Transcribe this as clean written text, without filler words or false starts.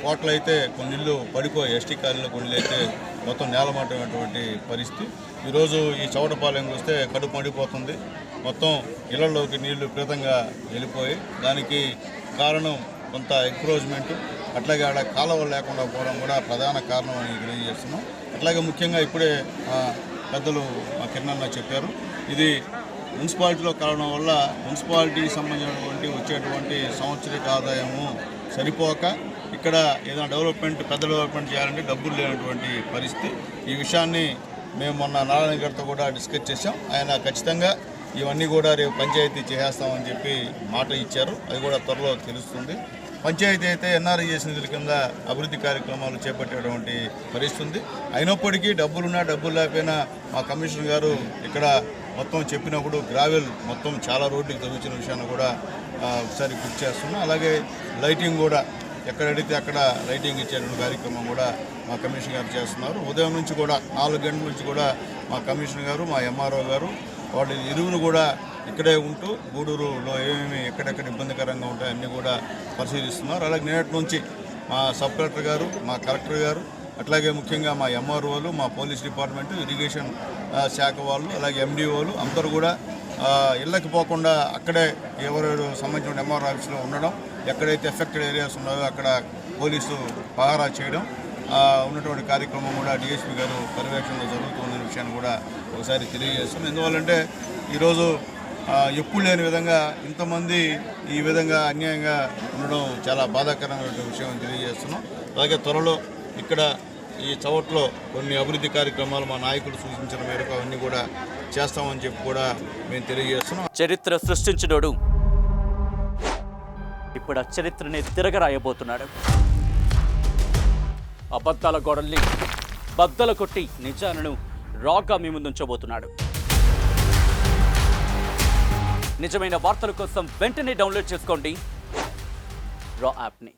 కోట్లు అయితే కొన్ని ఇళ్ళు పడిపోయి ఎస్టీ కాలనీలో కొన్ని అయితే మొత్తం నేలమాటమైనటువంటి పరిస్థితి. ఈరోజు ఈ చౌటపాలెంకి వస్తే కడుపు మండిపోతుంది. మొత్తం ఇళ్లలోకి నీళ్లు విపరీతంగా వెళ్ళిపోయి దానికి కారణం కొంత ఎంక్రోచ్మెంట్, అట్లాగే ఆడ కాలువలు లేకుండా పోవడం కూడా ప్రధాన కారణం అని తెలియజేస్తున్నాం. అట్లాగే ముఖ్యంగా ఇప్పుడే పెద్దలు కిరణ్ చెప్పారు, ఇది మున్సిపాలిటీలో కారణం వల్ల మున్సిపాలిటీకి సంబంధించినటువంటి వచ్చేటువంటి సంవత్సరిక ఆదాయము సరిపోక ఇక్కడ ఏదైనా పెద్ద డెవలప్మెంట్ చేయాలంటే డబ్బులు లేనటువంటి పరిస్థితి. ఈ విషయాన్ని మేము మొన్న నారాయణ గారితో కూడా డిస్కస్ చేశాం. ఆయన ఖచ్చితంగా ఇవన్నీ కూడా రేపు పంచాయతీ చేసేస్తామని చెప్పి మాట ఇచ్చారు. అది కూడా త్వరలో తెలుస్తుంది. పంచాయతీ అయితే ఎన్ఆర్ఈఎస్ నిధుల కింద అభివృద్ధి కార్యక్రమాలు చేపట్టేటువంటి పరిస్థితి ఉంది. అయినప్పటికీ డబ్బులున్నా డబ్బులు లేకపోయినా మా కమిషనర్ గారు ఇక్కడ మొత్తం చెప్పినప్పుడు గ్రావెల్ మొత్తం చాలా రోడ్లకు తగ్గించిన విషయాన్ని కూడా ఒకసారి గుర్తు చేస్తున్నాం. అలాగే లైటింగ్ కూడా ఎక్కడ అడిగితే అక్కడ లైటింగ్ ఇచ్చేటువంటి కార్యక్రమం కూడా మా కమిషనర్ గారు చేస్తున్నారు. ఉదయం నుంచి కూడా 4 గంటల నుంచి కూడా మా కమిషనర్ గారు, మా ఎంఆర్ఓ గారు వాళ్ళ ఇరువును కూడా ఇక్కడే ఉంటూ గూడూరులో ఏమేమి ఎక్కడెక్కడ ఇబ్బందికరంగా ఉంటాయో అన్నీ కూడా పరిశీలిస్తున్నారు. అలాగే నిన్నటి నుంచి మా సబ్ కలెక్టర్ గారు, మా కలెక్టర్ గారు, అట్లాగే ముఖ్యంగా మా ఎంఆర్ఓలు, మా పోలీస్ డిపార్ట్మెంటు, ఇరిగేషన్ శాఖ వాళ్ళు, అలాగే ఎండిఓలు అందరూ కూడా ఇళ్ళకి పోకుండా అక్కడే ఎవరెవరు సంబంధించిన ఎంఆర్ ఆఫీస్లో ఉండడం, ఎక్కడైతే ఎఫెక్టెడ్ ఏరియాస్ ఉన్నాయో అక్కడ పోలీసు పహారా చేయడం ఉన్నటువంటి కార్యక్రమం కూడా డిఎస్పీ గారు పర్యవేక్షణలో జరుగుతున్న విషయాన్ని కూడా ఒకసారి తెలియజేస్తాం. ఎందువల్లంటే ఈరోజు ఎప్పుడు లేని విధంగా ఇంతమంది ఈ విధంగా అన్యాయంగా ఉండడం చాలా బాధాకరమైన విషయం తెలియజేస్తున్నాం. అలాగే త్వరలో ఇక్కడ ఈ చవట్లో కొన్ని అభివృద్ధి కార్యక్రమాలు మా నాయకులు సూచించిన మేరకు అవన్నీ కూడా చేస్తామని చెప్పి కూడా మేము తెలియజేస్తున్నాం. చరిత్ర సృష్టించినోడు ఇప్పుడు ఆ చరిత్రని తిరగరాయబోతున్నాడు. అబద్ధాల గోడల్ని బద్దలు కొట్టి నిజాలను రాగా మీ ముందుంచబోతున్నాడు. నిజమైన వార్తల కోసం వెంటనే డౌన్లోడ్ చేసుకోండి రా యాప్ని.